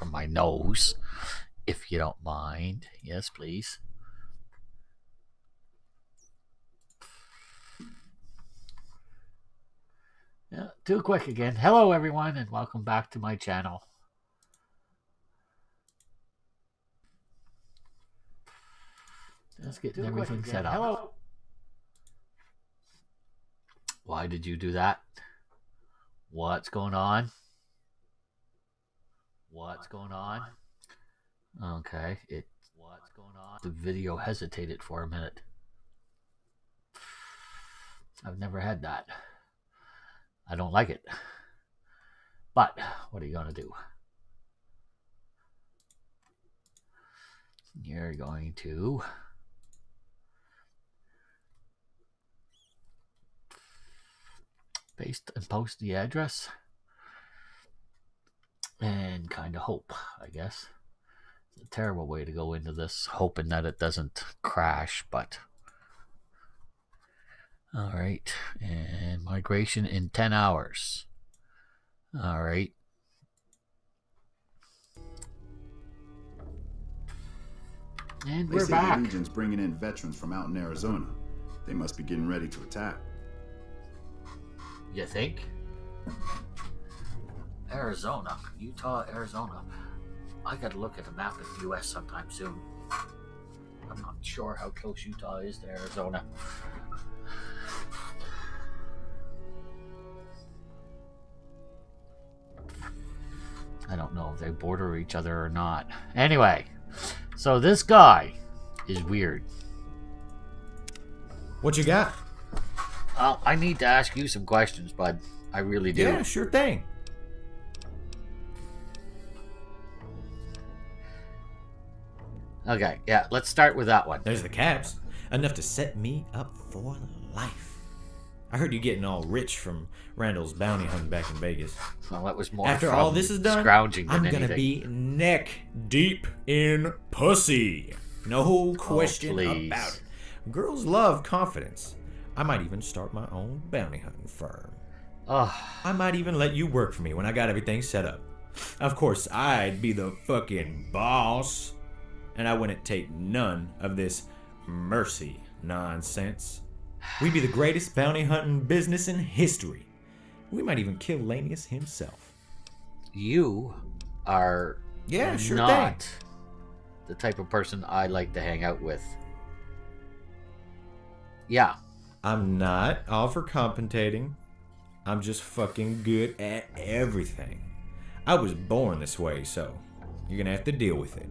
from my nose, if you don't mind. Yes, please. Yeah, too quick again. Hello, everyone, and welcome back to my channel. Let's get everything set up. Hello. Why did you do that? What's going on? What's going on? Okay, what's going on? The video hesitated for a minute. I've never had that. I don't like it. But what are you going to do? You're going to paste and post the address and kind of hope, I guess. It's a terrible way to go into this, hoping that it doesn't crash, but all right. And migration in 10 hours. All right. And we're back. The Legion's bringing in veterans from out in Arizona. They must be getting ready to attack. You think? Arizona, Utah, Arizona. I gotta look at a map of the U.S. sometime soon. I'm not sure how close Utah is to Arizona. I don't know if they border each other or not. Anyway, so this guy is weird. What you got? I need to ask you some questions, bud. I really do. Yeah, sure thing. Okay, yeah, let's start with that one. There's the caps. Enough to set me up for life. I heard you getting all rich from Randall's bounty hunting back in Vegas. Well, that was more After from all this is done, scrounging than I'm gonna anything. be neck deep in pussy. No question please. about it. Girls love confidence. I might even start my own bounty hunting firm. I might even let you work for me when I got everything set up. Of course, I'd be the fucking boss. And I wouldn't take none of this mercy nonsense. We'd be the greatest bounty hunting business in history. We might even kill Lanius himself. You are sure not thing. the type of person I like to hang out with. Yeah. I'm not all for compensating. I'm just fucking good at everything. I was born this way, so you're gonna have to deal with it.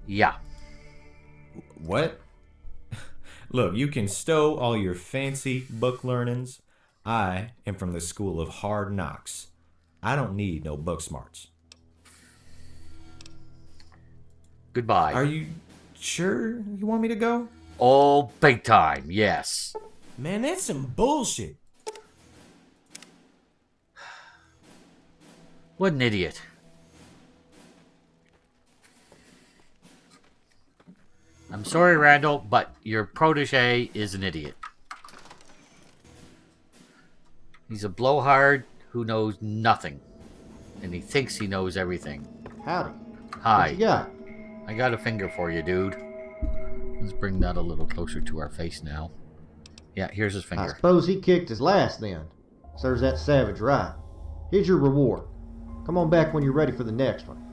Yeah. What? Look, you can stow all your fancy book learnings. I am from the school of hard knocks. I don't need no book smarts. Goodbye. Are you sure you want me to go? Oh, big time, yes. Man, that's some bullshit. What an idiot. I'm sorry, Randall, but your protege is an idiot. He's a blowhard who knows nothing. And he thinks he knows everything. Howdy. Hi. What you got? I got a finger for you, dude. Let's bring that a little closer to our face now. Yeah, here's his I finger. suppose he kicked his last then. Serves that savage right. Here's your reward. Come on back when you're ready for the next one.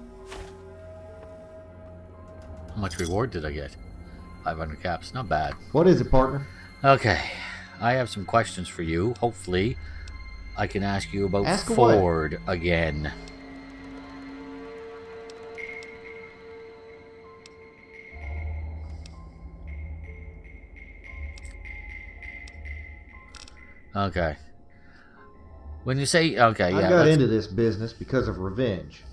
How much reward did I get? 500 caps. Not bad. What is it, partner? Okay. I have some questions for you. Hopefully, I can ask you about Ask away. Ford again. Okay. When you say okay, I yeah. got into this business because of revenge.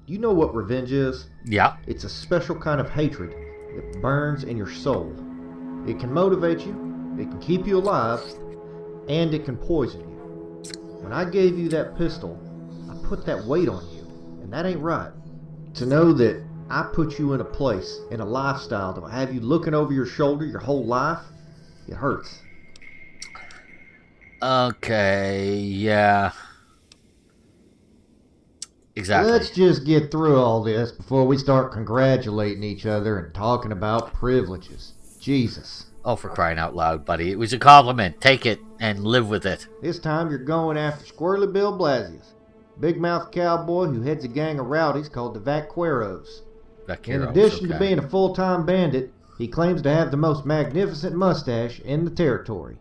You know what revenge is? Yeah. It's a special kind of hatred that burns in your soul. It can motivate you, it can keep you alive, and it can poison you. When I gave you that pistol, I put that weight on you, and that ain't right. To know that I put you in a place, in a lifestyle to have you looking over your shoulder your whole life, it hurts. Okay, yeah. exactly. Let's just get through all this before we start congratulating each other and talking about privileges. Jesus. Oh, for crying out loud, buddy. It was a compliment. Take it and live with it. This time you're going after Squirrely Bill Blasius, big mouth cowboy who heads a gang of rowdies called the Vaqueros. In addition to being a full-time bandit, he claims to have the most magnificent mustache in the territory.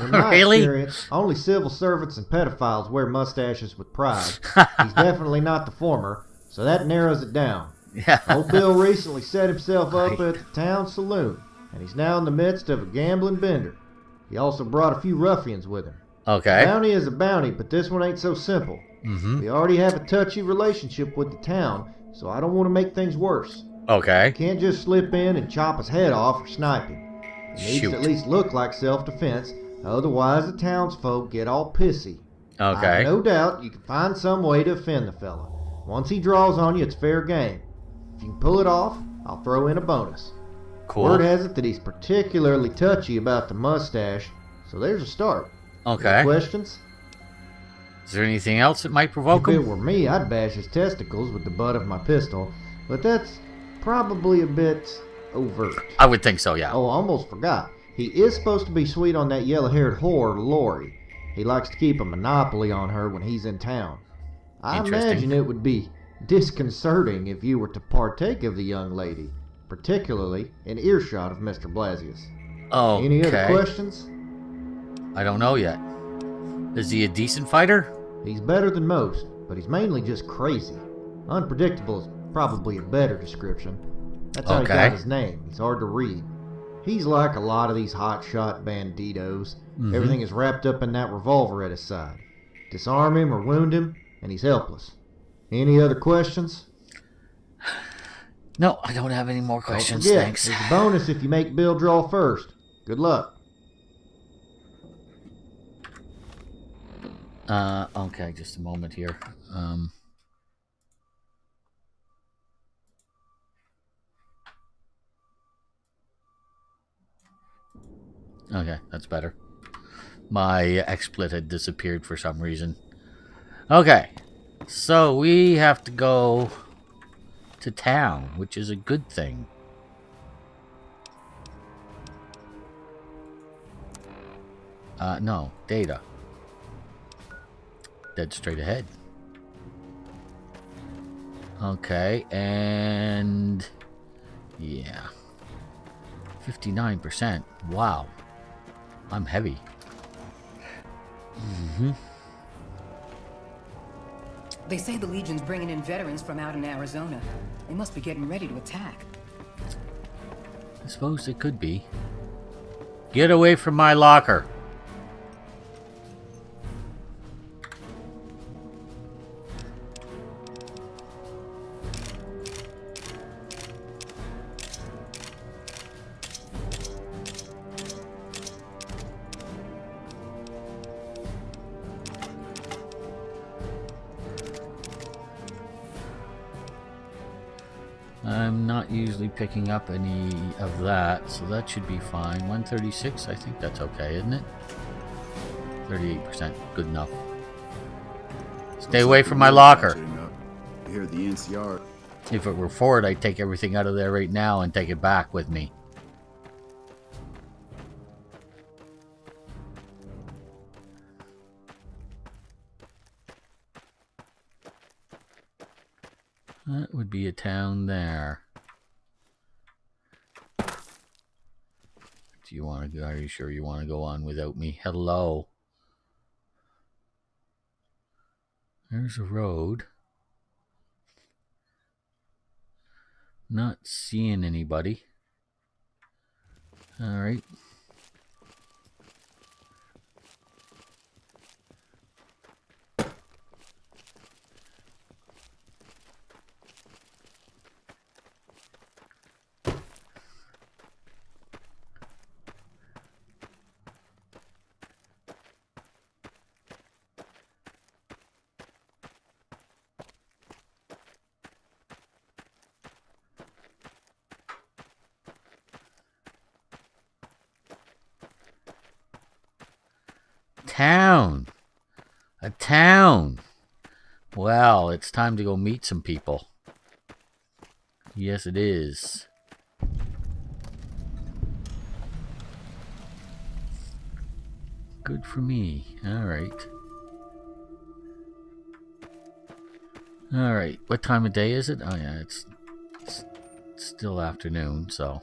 In my Really? experience, only civil servants and pedophiles wear mustaches with pride. He's definitely not the former, so that narrows it down. Yeah. Old Bill recently set himself up at the town saloon, and he's now in the midst of a gambling bender. He also brought a few ruffians with him. Okay. Bounty is a bounty, but this one ain't so simple. Mm-hmm. We already have a touchy relationship with the town, so I don't want to make things worse. Okay. Can't just slip in and chop his head off or snipe him. It needs Shoot. to at least look like self-defense, otherwise the townsfolk get all pissy. I Okay. have no doubt you can find some way to offend the fella. Once he draws on you, it's fair game. If you can pull it off, I'll throw in a bonus. Cool. Word has it that he's particularly touchy about the mustache, so there's a start. Okay. Questions? Is there anything else that might provoke If it him? were me, I'd bash his testicles with the butt of my pistol, but that's probably a bit overt. I would think so, yeah. Oh, I almost forgot. He is supposed to be sweet on that yellow-haired whore, Lori. He likes to keep a monopoly on her when he's in town. I Interesting. imagine it would be disconcerting if you were to partake of the young lady, particularly in earshot of Mr. Blasius. Okay. Any other questions? I don't know yet. Is he a decent fighter? He's better than most, but he's mainly just crazy. Unpredictable is probably a better description. That's how he Okay. got his name. He's hard to read. He's like a lot of these hotshot banditos. Mhm. Everything is wrapped up in that revolver at his side. Disarm him or wound him, and he's helpless. Any other questions? No, I don't have any more Don't questions, forget, thanks. there's a bonus if you make Bill draw first. Good luck. Okay, just a moment here. Okay, that's better. My XSplit had disappeared for some reason. Okay, so we have to go to town, which is a good thing. No, data. Dead straight ahead. Okay, and yeah, 59%. Wow, I'm heavy. They say the Legion's bringing in veterans from out in Arizona. They must be getting ready to attack. I suppose it could be. Get away from my locker. I'm not usually picking up any of that, so that should be fine. 136, I think that's okay, isn't it? 38%, good enough. Stay away from my locker. Here at the NCR. If it were Ford, I'd take everything out of there right now and take it back with me. That would be a town there. Do you want to go? Are you sure you want to go on without me? Hello. There's a road. Not seeing anybody. All right. Town. A town. Well, it's time to go meet some people. Yes, it is. Good for me. Alright. Alright, what time of day is it? Oh yeah, it's still afternoon, so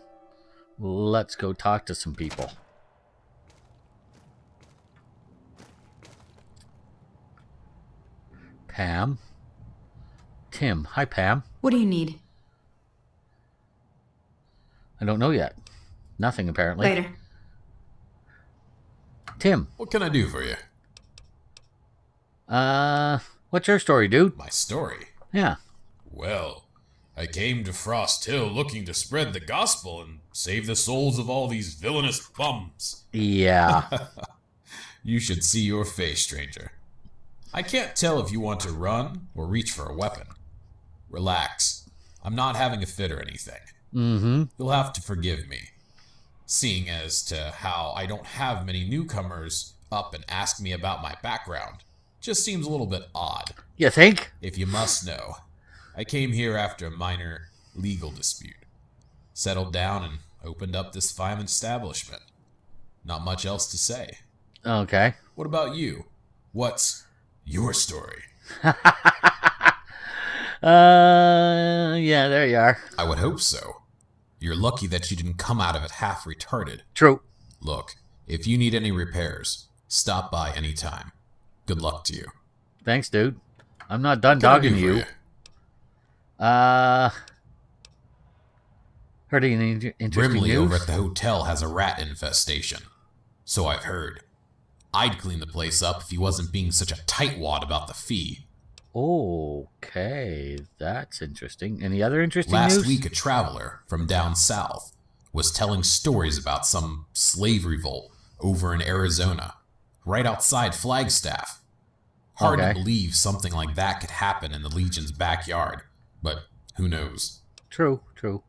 let's go talk to some people. Pam. Tim. Hi, Pam. What do you need? I don't know yet. Nothing, apparently. Later. Tim. What can I do for you? What's your story, dude? My story? Yeah. Well, I came to Frost Hill looking to spread the gospel and save the souls of all these villainous bums. Yeah. You should see your face, stranger. I can't tell if you want to run or reach for a weapon. Relax. I'm not having a fit or anything. Mm-hmm. You'll have to forgive me, seeing as to how I don't have many newcomers up and ask me about my background. Just seems a little bit odd. You think? If you must know, I came here after a minor legal dispute. Settled down and opened up this fine establishment. Not much else to say. Okay. What about you? What's your story? Yeah, there you are. I would hope so. You're lucky that you didn't come out of it half retarded. True. Look, if you need any repairs, stop by anytime. Good luck to you. Thanks, dude. I'm not done What can I dogging do for you. Heard any interesting Brimley news? over at the hotel has a rat infestation. So I've heard. I'd clean the place up if he wasn't being such a tightwad about the fee. Okay, that's interesting. Any other interesting Last news? week, a traveler from down south was telling stories about some slave revolt over in Arizona, right outside Flagstaff. Hard Okay. to believe something like that could happen in the Legion's backyard, but who knows? True, true.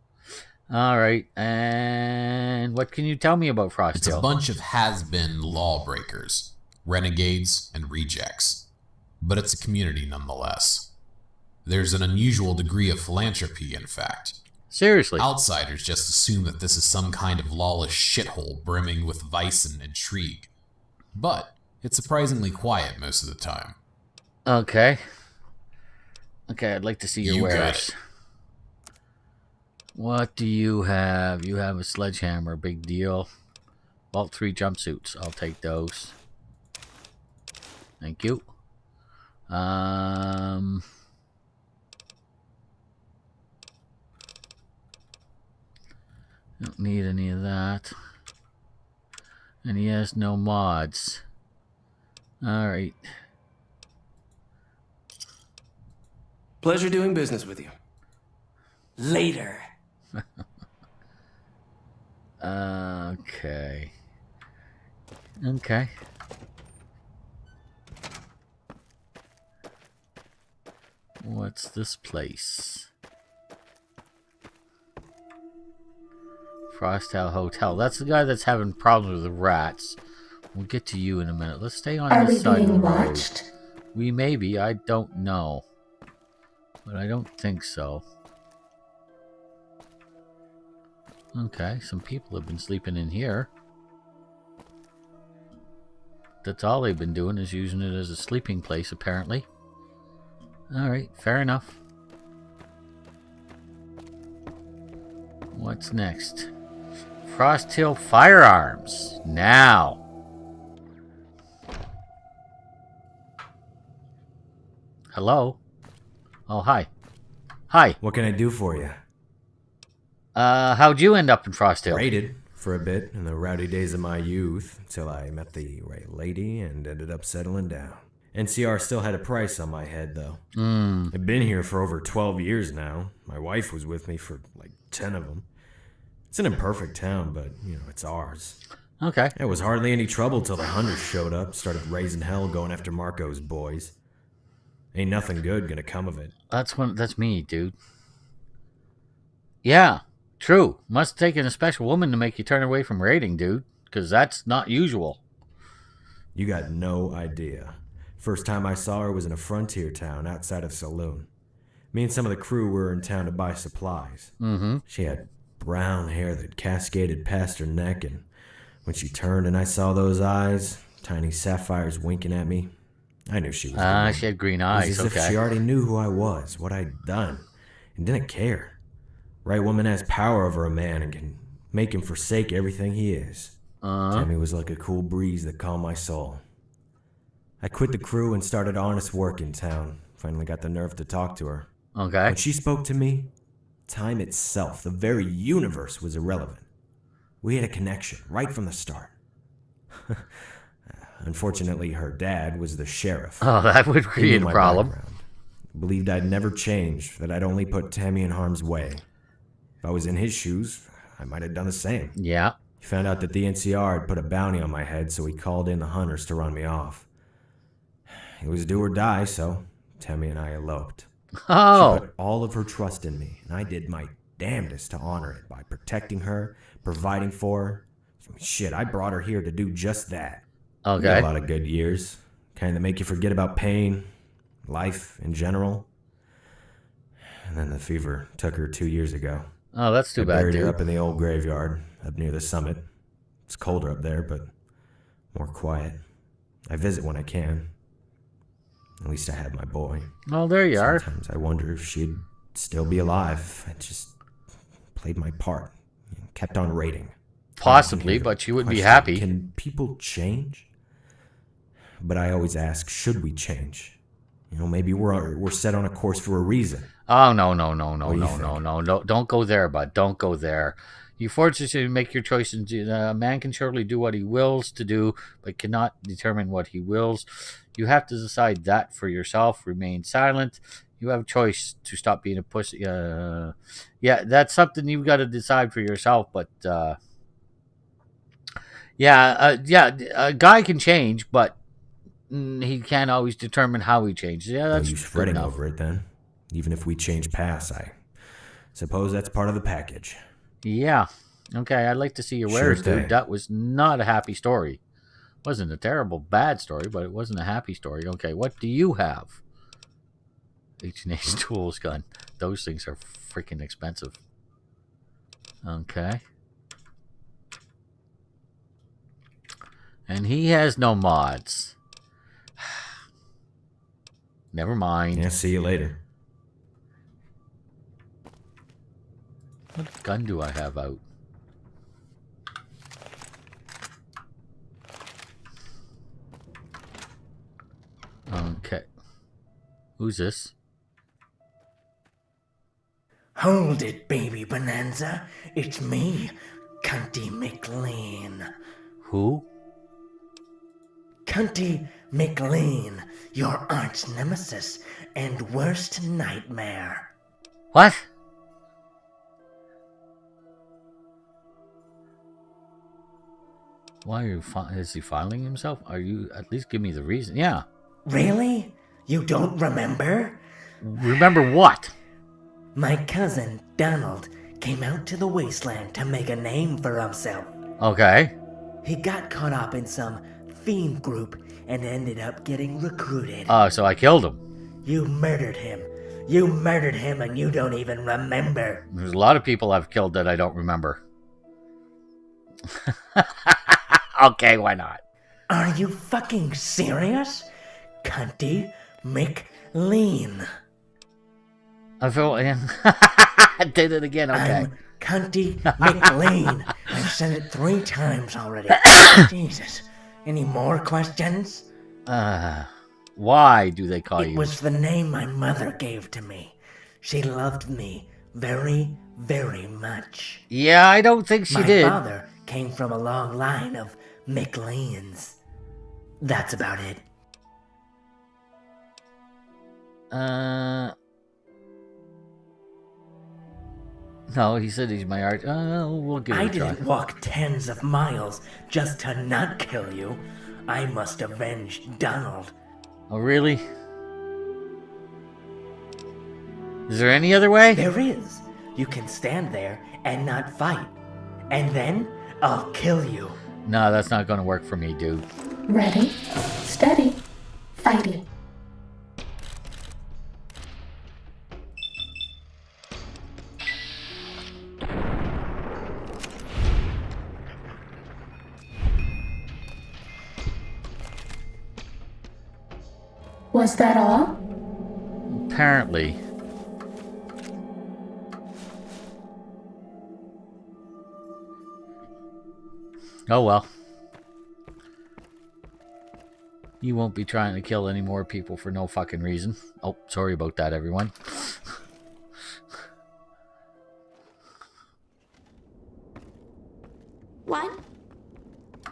All right, and what can you tell me about Frost It's a Hill? bunch of has-been lawbreakers, renegades, and rejects. But it's a community nonetheless. There's an unusual degree of philanthropy, in fact. Seriously? Outsiders just assume that this is some kind of lawless shithole brimming with vice and intrigue. But it's surprisingly quiet most of the time. Okay. Okay, I'd like to see your You got wares. it. What do you have? You have a sledgehammer, big deal. Vault 3 jumpsuits. I'll take those. Thank you. Don't need any of that. And he has no mods. Alright. Pleasure doing business with you. Later. Okay. Okay. What's this place? Frostal Hotel. That's the guy that's having problems with the rats. We'll get to you in a minute. Let's stay on Are this we side of the being road. watched? We may be. I don't know. But I don't think so. Okay, some people have been sleeping in here. That's all they've been doing, is using it as a sleeping place, apparently. Alright, fair enough. What's next? Frost Hill Firearms. Now. Hello? Oh, hi. Hi. What can I do for you? How'd you end up in Frost Hill? Raided for a bit in the rowdy days of my youth, until I met the right lady and ended up settling down. NCR still had a price on my head, though. I've been here for over 12 years now. My wife was with me for like 10 of them. It's an imperfect town, but, you know, it's ours. Okay. It was hardly any trouble till the hunters showed up, started raising hell going after Marco's boys. Ain't nothing good gonna come of it. That's me, dude. Yeah, true. Must have taken a special woman to make you turn away from raiding, dude. Because that's not usual. You got no idea. First time I saw her was in a frontier town outside of Saloon. Me and some of the crew were in town to buy supplies. Mm-hmm. She had brown hair that cascaded past her neck, and when she turned and I saw those eyes, tiny sapphires winking at me, I knew she was the one. She had green It was eyes. as Okay. if she already knew who I was, what I'd done, and didn't care. Right woman has power over a man and can make him forsake everything he is. Tammy was like a cool breeze that calmed my soul. I quit the crew and started honest work in town. Finally got the nerve to talk to her. Okay. When she spoke to me, time itself, the very universe, was irrelevant. We had a connection right from the start. Unfortunately, her dad was the sheriff. Oh, that would He create knew a my problem. background. Believed I'd never change, that I'd only put Tammy in harm's way. If I was in his shoes, I might have done the same. Yeah. He found out that the NCR had put a bounty on my head, so he called in the hunters to run me off. It was do or die, so Tammy and I eloped. Oh. She put all of her trust in me, and I did my damnedest to honor it by protecting her, providing for her. Shit, I brought her here to do just that. We had Okay. a lot of good years, kind that make you forget about pain, life in general. And then the fever took her 2 years ago. Oh, that's too I bad, buried her dude. up in the old graveyard, up near the summit. It's colder up there, but more quiet. I visit when I can. At least I had my boy. Oh, there you are. Sometimes I wonder if she'd still be alive. I just played my part, kept on raiding. Possibly, but you wouldn't be Question, happy. Can people change? But I always ask, should we change? You know, maybe we're set on a course for a reason. Oh, no. What do you think? Don't go there, bud. Don't go there. You fortunately make your choices. A man can surely do what he wills to do, but cannot determine what he wills. You have to decide that for yourself. Remain silent. You have a choice to stop being a pussy. Yeah, that's something you've got to decide for yourself. But a guy can change, but he can't always determine how he changes. Yeah, No that's use good fretting enough. over it then. Even if we change paths, I suppose that's part of the package. Yeah. Okay, I'd like to see your Sure wares, dude. thing. That was not a happy story. Wasn't a terrible bad story, but it wasn't a happy story. Okay, what do you have? H&H Tools gun. Those things are freaking expensive. Okay. And he has no mods. Never mind. Yeah, see you later. What gun do I have out? Okay. Who's this? Hold it, baby Bonanza. It's me, Cunty McLean. Who? Cunty McLean, your arch nemesis and worst nightmare. What? Why are you? Is he filing himself? Are you? At least give me the reason. Yeah. Really? You don't remember? Remember what? My cousin, Donald, came out to the wasteland to make a name for himself. Okay. He got caught up in some fiend group and ended up getting recruited. So I killed him. You murdered him. You murdered him and you don't even remember. There's a lot of people I've killed that I don't remember. Okay, why not? Are you fucking serious? Cunty McLean. I feel. I did it again. Okay. I'm Cunty McLean. I've said it 3 times already. Jesus. Any more questions? Why do they call It you? was the name my mother gave to me. She loved me very, very much. Yeah, I don't think she My did. father came from a long line of McLeans. That's about it. No, he said he's my art. We'll give I it a try. didn't walk tens of miles just to not kill you. I must avenge Donald. Oh, really? Is there any other way? There is. You can stand there and not fight. And then I'll kill you. No, that's not going to work for me, dude. Ready, steady, Fighting. Was that all? Apparently. Oh well. You won't be trying to kill any more people for no fucking reason. Oh, sorry about that, everyone. What?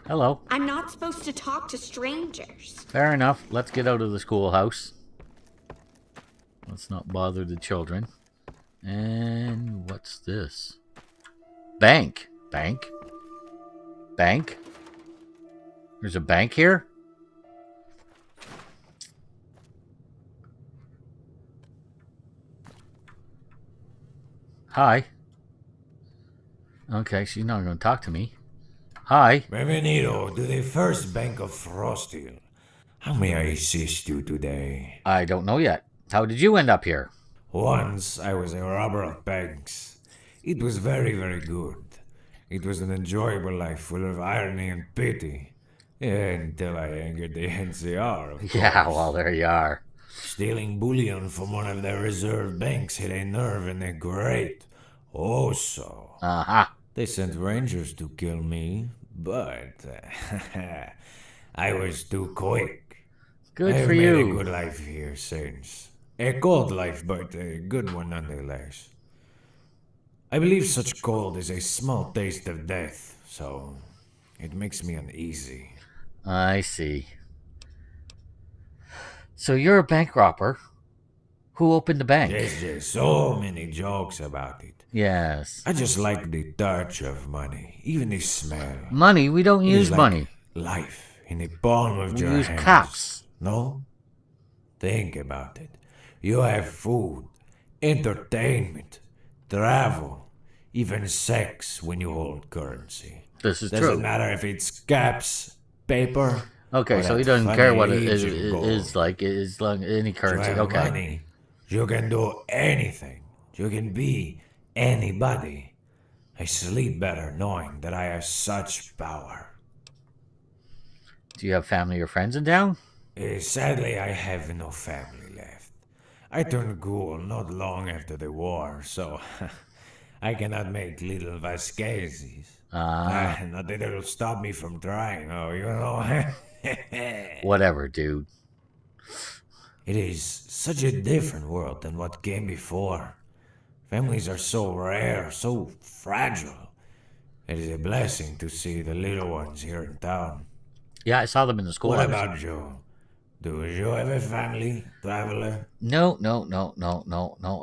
Hello. I'm not supposed to talk to strangers. Fair enough. Let's get out of the schoolhouse. Let's not bother the children. And what's this? Bank. Bank? Bank? There's a bank here? Hi. Okay, she's not going to talk to me. Hi. Bienvenido to the First Bank of Frosthill. How may I assist you today? I don't know yet. How did you end up here? Once I was a robber of banks. It was very, very good. It was an enjoyable life full of irony and pity. Until I angered the NCR, of course. Yeah, well, there you are. Stealing bullion from one of their reserve banks hit a nerve in the great. Also. Uh-huh. They sent rangers to kill me, but I was too quick. Good I've for made you. a good life here since. A cold life, but a good one nonetheless. I believe such cold is a small taste of death, so it makes me uneasy. I see. So you're a bank robber. Who opened the bank? There's so many jokes about it. Yes. I just like the touch of money, even the smell. Money? We don't It is use like money. Life in the palm of We your use hands. caps. No? Think about it. You have food, entertainment, travel, even sex when you hold currency. This is Doesn't true. matter if it's caps, paper. Okay, or so he that doesn't care funny what it is, Legion gold. is like. It is like any To currency. have Okay. money, you can do anything. You can be anybody. I sleep better knowing that I have such power. Do you have family or friends in town? Sadly, I have no family left. I turned ghoul not long after the war, so I cannot make little Vasquezes. Not that it'll stop me from trying, oh, you know. Whatever, dude. It is such a different world than what came before. Families are so rare, so fragile. It is a blessing to see the little ones here in town. Yeah, I saw them in the school. What about you? Do you have a family, traveler? No.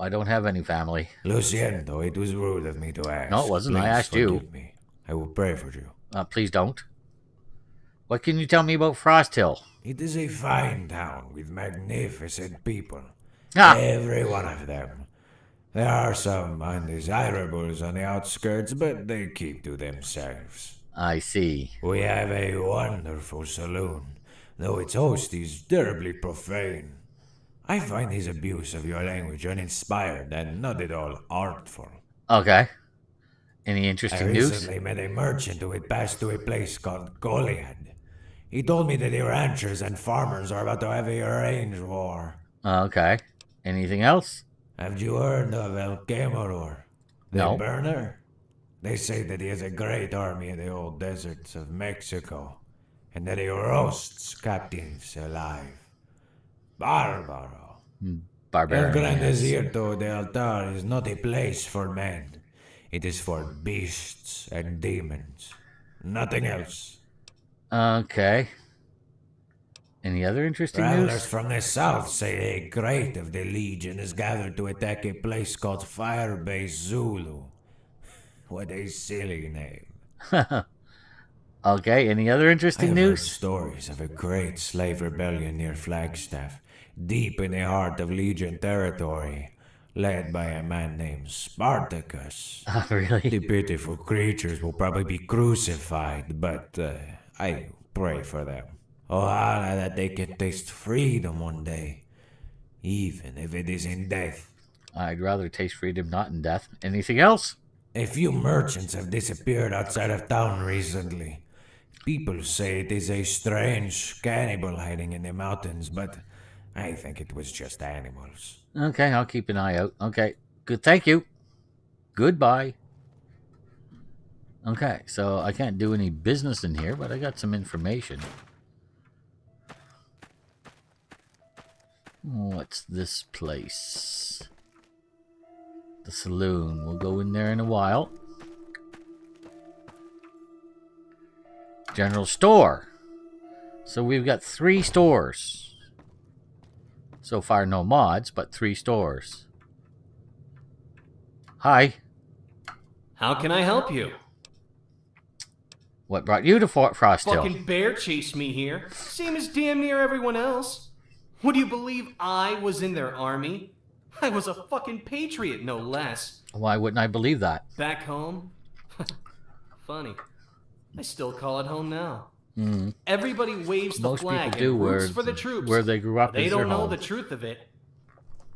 I don't have any family. Lo siento, it was rude of me to ask. No, it wasn't. I Please asked you. forgive me. I will pray for you. Please don't. What can you tell me about Frosthill? It is a fine town with magnificent people. Ah. Every one of them. There are some undesirables on the outskirts, but they keep to themselves. I see. We have a wonderful saloon, though its host is terribly profane. I find his abuse of your language uninspired and not at all artful. Okay. Any I interesting news? recently met a merchant who had passed to a place called Goliad. He told me that the ranchers and farmers are about to have a range war. Okay. Anything else? Have you heard of El Quemador? The No. burner? They say that he has a great army in the old deserts of Mexico, and that he roasts captives alive. Barbaro. El Barbarian. Gran yes. Desierto de Altar is not a place for men. It is for beasts and demons. Nothing else. Okay. Any other interesting Travelers news? from the south say a great of the Legion is gathered to attack a place called Firebase Zulu. What a silly name. Okay, any other I interesting have heard news? stories of a great slave rebellion near Flagstaff, deep in the heart of Legion territory, led by a man named Spartacus. Really? The pitiful creatures will probably be crucified, but I pray for them. Ojalá that they can taste freedom one day, even if it is in death. I'd rather taste freedom not in death. Anything else? A few merchants have disappeared outside of town recently. People say it is a strange cannibal hiding in the mountains, but I think it was just animals. Okay, I'll keep an eye out. Okay, good. Thank you. Goodbye. Okay, so I can't do any business in here, but I got some information. What's this place? The saloon. We'll go in there in a while. General store. So we've got 3 stores. So far no mods, but 3 stores. Hi. How can I help you? What brought you to Fort Frost Hill? Fucking bear chased me here. Same as damn near everyone else. Would you believe I was in their army? I was a fucking patriot, no less. Why wouldn't I believe that? Back home? Funny. I still call it home now. Everybody waves the Most flag people do and roots where- for the troops. where they grew up They is their don't know home. the truth of it.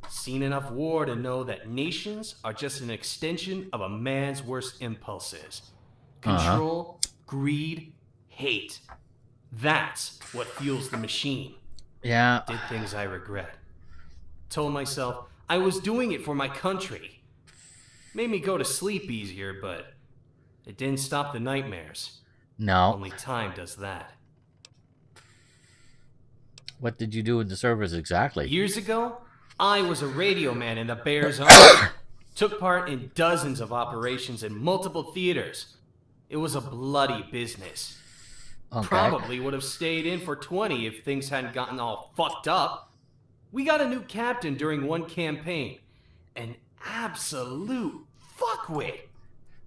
Seen enough war to know that nations are just an extension of a man's worst impulses. Control, greed, hate. That's what fuels the machine. Yeah. Did things I regret. Told myself I was doing it for my country. Made me go to sleep easier, but it didn't stop the nightmares. No. Only time does that. What did you do in the service exactly? Years ago, I was a radio man in the Bears Army. Took part in dozens of operations in multiple theaters. It was a bloody business. Okay. Probably would have stayed in for 20 if things hadn't gotten all fucked up. We got a new captain during one campaign. An absolute fuckwit.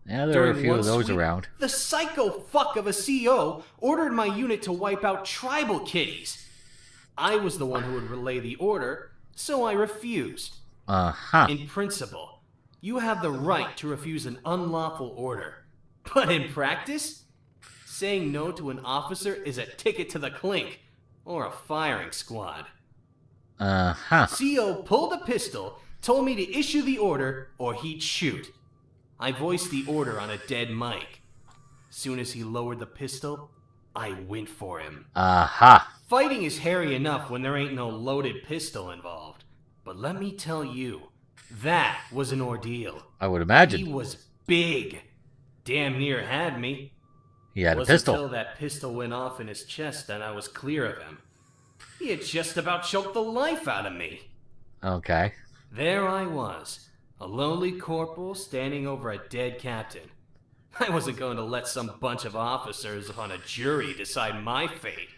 Yeah, there were a During few one of those sweep, around. The psycho fuck of a CO ordered my unit to wipe out tribal kitties. I was the one who would relay the order, so I refused. Uh-huh. In principle, you have the right to refuse an unlawful order. But in practice, saying no to an officer is a ticket to the clink, or a firing squad. Uh-huh. CO pulled a pistol, told me to issue the order, or he'd shoot. I voiced the order on a dead mic. Soon as he lowered the pistol, I went for him. Aha. Fighting is hairy enough when there ain't no loaded pistol involved. But let me tell you, that was an ordeal. I would imagine. He was big. Damn near had me. He had a Wasn't pistol. until that pistol went off in his chest that I was clear of him. He had just about choked the life out of me. Okay. There I was, a lowly corporal standing over a dead captain. I wasn't going to let some bunch of officers on a jury decide my fate.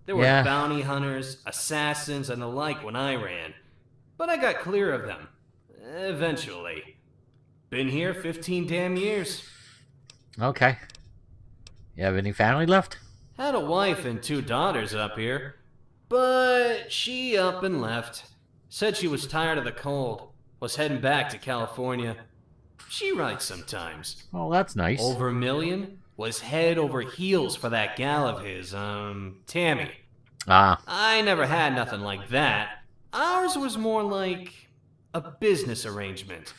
There were Yeah. bounty hunters, assassins, and the like when I ran. But I got clear of them. Eventually. Been here 15 damn years. Okay. You have any family left? Had a wife and 2 daughters up here. But she up and left. Said she was tired of the cold. Was heading back to California. She writes sometimes. Oh, that's nice. Over a million? Was head over heels for that gal of his, Tammy. Ah. I never had nothing like that. Ours was more like a business arrangement.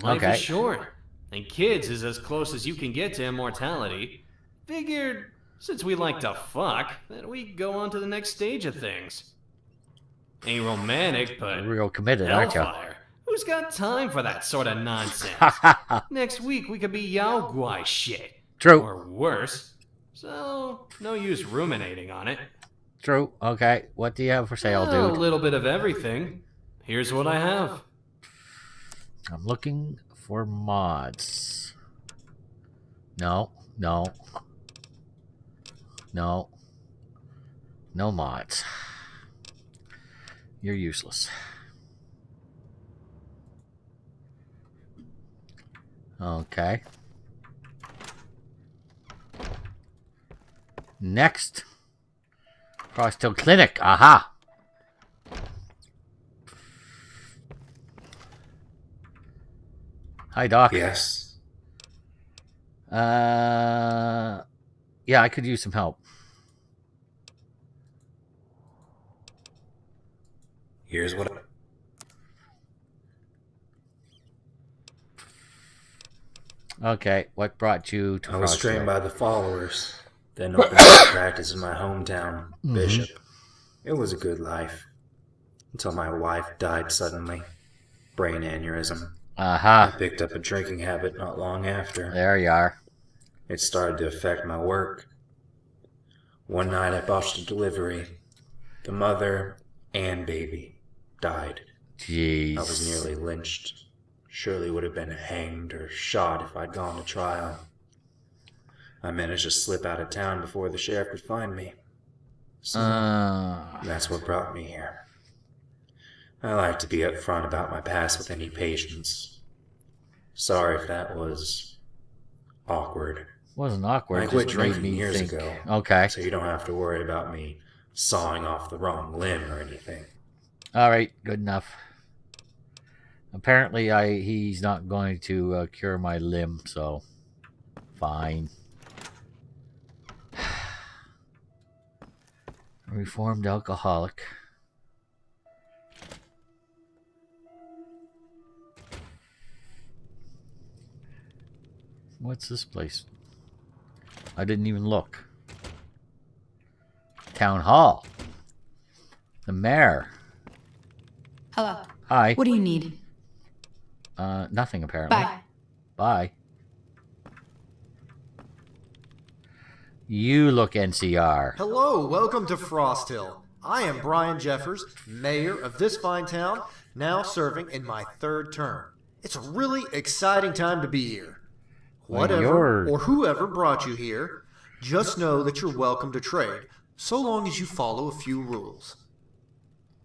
Life Okay. is short, and kids is as close as you can get to immortality. Figured, since we like to fuck, that we go on to the next stage of things. Ain't romantic, but Real committed, aren't you? hellfire. Who's got time for that sort of nonsense? Next week we could be Yao Guai shit. True. Or worse. So, no use ruminating on it. True. Okay. What do you have for sale, A dude? little bit of everything. Here's what I have. I'm looking for mods. No. No. No. No mods. You're useless. Okay. Next. Frost Hill Clinic. Aha. Hi, Doc. Yes. Yeah, I could use some help. Here's what Okay, what brought you to I was Frostville? trained by the followers, then opened up practice in my hometown, Bishop. It was a good life. Until my wife died suddenly. Brain aneurysm. I picked up a drinking habit not long after. There you are. It started to affect my work. One night I botched a delivery. The mother and baby died. Jeez. I was nearly lynched. Surely would have been hanged or shot if I'd gone to trial. I managed to slip out of town before the sheriff could find me. So that's what brought me here. I like to be upfront about my past with any patients. Sorry if that was awkward. Wasn't awkward. I quit just made drinking me years think. ago. Okay. So you don't have to worry about me sawing off the wrong limb or anything. All right, good enough. Apparently, he's not going to cure my limb, so fine. Reformed alcoholic. What's this place? I didn't even look. Town Hall. The mayor. Hello. Hi. What do you need? Nothing apparently. Bye. Bye. You look NCR. Hello, welcome to Frosthill. I am Brian Jeffers, mayor of this fine town, now serving in my 3rd term. It's a really exciting time to be here. Whatever or whoever brought you here, just know that you're welcome to trade, so long as you follow a few rules.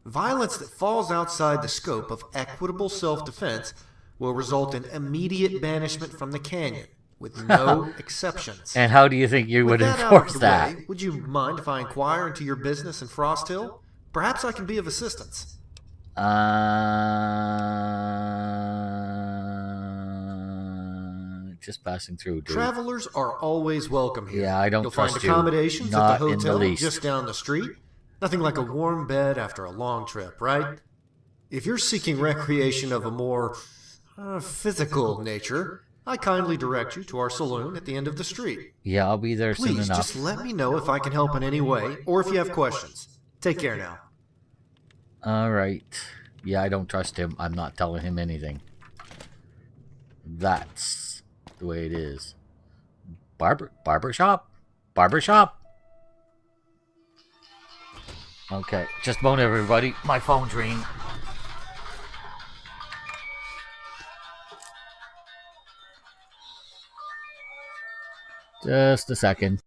Violence that falls outside the scope of equitable self-defense will result in immediate banishment from the canyon, with no exceptions. And how do you think you would With that out enforce of the that? way, would you mind if I inquire into your business in Frosthill? Perhaps I can be of assistance. Just passing through, dude. Travelers are always welcome here. Yeah, I don't You'll trust find you. accommodations Not at the in the hotel least. just down the street. Nothing like a warm bed after a long trip, right? If you're seeking recreation of a more physical nature, I kindly direct you to our saloon at the end of the street. Yeah, I'll be there soon Please, enough. just let me know if I can help in any way, or if you have questions. Take care now. All right. Yeah, I don't trust him. I'm not telling him anything. That's the way it is. Barbershop? Barbershop? Okay, just a moment, everybody. My phone's ringing. Just a second.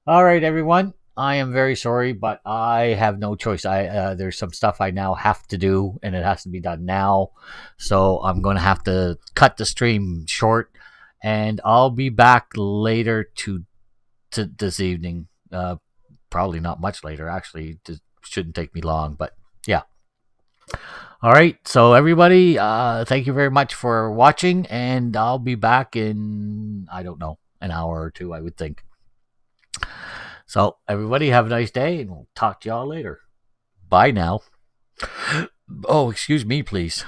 All right, everyone. I am very sorry, but I have no choice. There's some stuff I now have to do, and it has to be done now. So I'm going to have to cut the stream short, and I'll be back later to this evening. Probably not much later, actually. shouldn't take me long, but yeah. All right, so everybody, thank you very much for watching, and I'll be back in, I don't know, an hour or two, I would think. So everybody have a nice day, and we'll talk to y'all later. Bye now. Oh, excuse me, please.